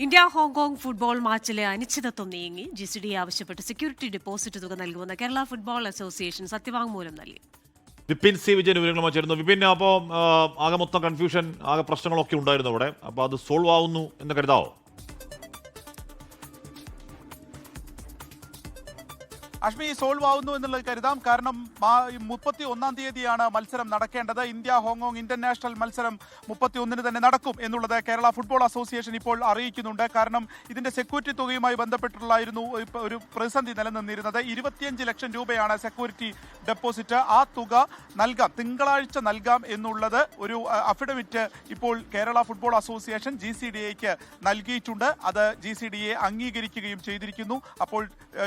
India Hong Kong football മാച്ചിലെ അനിശ്ചിതത്വം നീങ്ങി. GCD ആവശ്യപ്പെട്ട് സെക്യൂരിറ്റി ഡെപ്പോസിറ്റ് തുക നൽകുമെന്ന് കേരള ഫുട്ബോൾ അസോസിയേഷൻ സത്യവാങ്മൂലം നൽകി. വിപിൻ സി വിജയൻ വിവരങ്ങളുമായി ചേരുന്നു. വിപിൻ, അപ്പോൾ ആകെ മൊത്തം കൺഫ്യൂഷൻ, ആകെ പ്രശ്നങ്ങളൊക്കെ ഉണ്ടായിരുന്നു അവിടെ. അപ്പോൾ അത് സോൾവ് ആവുന്നു എന്ന് കരുതാവോ? അഷ്മി, സോൾവ് ആവുന്നു എന്നുള്ളത് കരുതാം. കാരണം 31-ാം തീയതിയാണ് മത്സരം നടക്കേണ്ടത്. ഇന്ത്യ ഹോങ്കോങ് ഇന്റർനാഷണൽ മത്സരം 31-ന് തന്നെ നടക്കും എന്നുള്ളത് കേരള ഫുട്ബോൾ അസോസിയേഷൻ ഇപ്പോൾ അറിയിക്കുന്നുണ്ട്. കാരണം ഇതിന്റെ സെക്യൂരിറ്റി തുകയുമായി ബന്ധപ്പെട്ടുള്ളായിരുന്നു ഒരു പ്രതിസന്ധി നിലനിന്നിരുന്നത്. 25 ലക്ഷം രൂപയാണ് സെക്യൂരിറ്റി ഡെപ്പോസിറ്റ്. ആ തുക നൽകാം, തിങ്കളാഴ്ച നൽകാം എന്നുള്ളത് ഒരു അഫിഡവിറ്റ് ഇപ്പോൾ കേരള ഫുട്ബോൾ അസോസിയേഷൻ GCDAക്ക് നൽകിയിട്ടുണ്ട്. അത് GCDA അംഗീകരിക്കുകയും ചെയ്തിരിക്കുന്നു. അപ്പോൾ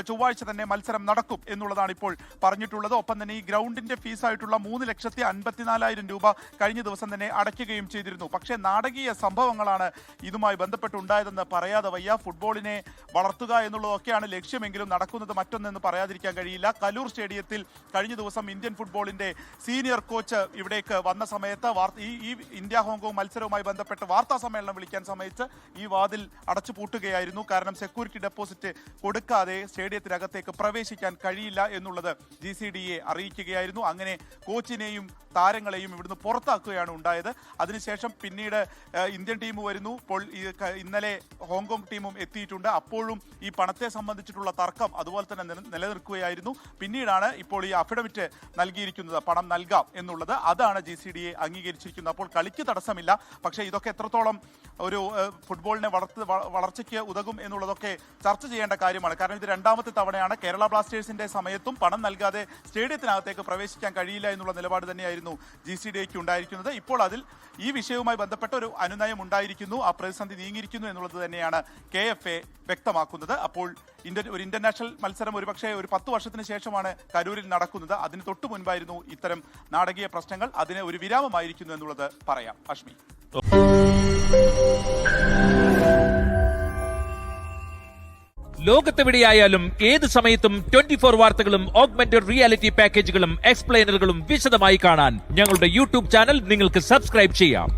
ചൊവ്വാഴ്ച തന്നെ മത്സരം നടക്കും എന്നുള്ളതാണ് ഇപ്പോൾ പറഞ്ഞിട്ടുള്ളത്. ഒപ്പം തന്നെ ഈ ഗ്രൗണ്ടിന്റെ ഫീസായിട്ടുള്ള 3,54,000 രൂപ കഴിഞ്ഞ ദിവസം തന്നെ അടയ്ക്കുകയും ചെയ്തിരുന്നു. പക്ഷേ നാടകീയ സംഭവങ്ങളാണ് ഇതുമായി ബന്ധപ്പെട്ടുണ്ടായതെന്ന് പറയാതെ വയ്യ. ഫുട്ബോളിനെ വളർത്തുക എന്നുള്ളതൊക്കെയാണ് ലക്ഷ്യമെങ്കിലും നടക്കുന്നത് മറ്റൊന്നെന്ന് പറയാതിരിക്കാൻ കഴിയില്ല. കലൂർ സ്റ്റേഡിയത്തിൽ കഴിഞ്ഞ ദിവസം ഇന്ത്യൻ ഫുട്ബോളിന്റെ സീനിയർ കോച്ച് ഇവിടേക്ക് വന്ന സമയത്ത് ഈ ഇന്ത്യ ഹോങ്കോങ് മത്സരവുമായി ബന്ധപ്പെട്ട് വാർത്താ സമ്മേളനം വിളിക്കാൻ സമയത്ത് ഈ വാതിൽ അടച്ചുപൂട്ടുകയായിരുന്നു. കാരണം സെക്യൂരിറ്റി ഡെപ്പോസിറ്റ് കൊടുക്കാതെ സ്റ്റേഡിയത്തിനകത്തേക്ക് പ്രവേശിക്കാൻ കഴിയില്ല എന്നുള്ളത് GCDA അറിയിക്കുകയായിരുന്നു. അങ്ങനെ കോച്ചിനെയും താരങ്ങളെയും ഇവിടുന്ന് പുറത്താക്കുകയാണ് ഉണ്ടായത്. അതിനുശേഷം പിന്നീട് ഇന്ത്യൻ ടീം വരുന്നു. ഇപ്പോൾ ഇന്നലെ ഹോങ്കോങ് ടീമും എത്തിയിട്ടുണ്ട്. അപ്പോഴും ഈ പണത്തെ സംബന്ധിച്ചിട്ടുള്ള തർക്കം അതുപോലെ തന്നെ നിലനിൽക്കുകയായിരുന്നു. പിന്നീടാണ് ഇപ്പോൾ ഈ അഫിഡവിറ്റ് നൽകിയിരിക്കുന്നത്, പണം നൽകാം എന്നുള്ളത്. അതാണ് GCDA അംഗീകരിച്ചിരിക്കുന്നത്. അപ്പോൾ കളിക്ക് തടസ്സമില്ല. പക്ഷേ ഇതൊക്കെ എത്രത്തോളം ഒരു ഫുട്ബോളിനെ വളർച്ചയ്ക്ക് ഉതകും എന്നുള്ളതൊക്കെ ചർച്ച ചെയ്യേണ്ട കാര്യമാണ്. കാരണം ഇത് രണ്ടാമത്തെ തവണയാണ്. കേരള ബ്ലാസ്റ്റേഴ്സിന്റെ സമയത്തും പണം നൽകാതെ സ്റ്റേഡിയത്തിനകത്തേക്ക് പ്രവേശിക്കാൻ കഴിയില്ല എന്നുള്ള നിലപാട് തന്നെയായിരുന്നു GCDAക്ക് ഉണ്ടായിരിക്കുന്നത്. ഇപ്പോൾ അതിൽ ഈ വിഷയവുമായി ബന്ധപ്പെട്ട ഒരു അനുനയം ഉണ്ടായിരിക്കുന്നു. ആ പ്രതിസന്ധി നീങ്ങിയിരിക്കുന്നു എന്നുള്ളത് തന്നെയാണ് KFA വ്യക്തമാക്കുന്നത്. അപ്പോൾ ഒരു ഇന്റർനാഷണൽ മത്സരം ഒരുപക്ഷെ ഒരു 10 വർഷത്തിന് ശേഷമാണ് കരൂരിൽ നടക്കുന്നത്. അതിന് തൊട്ടു മുൻപായിരുന്നു ഇത്തരം നാടകീയ പ്രശ്നങ്ങൾ. അതിന് ഒരു വിരാമമായിരിക്കുന്നു എന്നുള്ളത് പറയാം. അഷ്മി, ലോകത്തെവിടെയായാലും ഏത് സമയത്തും 24 വാർത്തകളും ഓഗ്മെന്റഡ് റിയാലിറ്റി പാക്കേജുകളും എക്സ്പ്ലെയിനറുകളും വിശദമായി കാണാൻ ഞങ്ങളുടെ YouTube ചാനൽ നിങ്ങൾക്ക് സബ്സ്ക്രൈബ് ചെയ്യാം.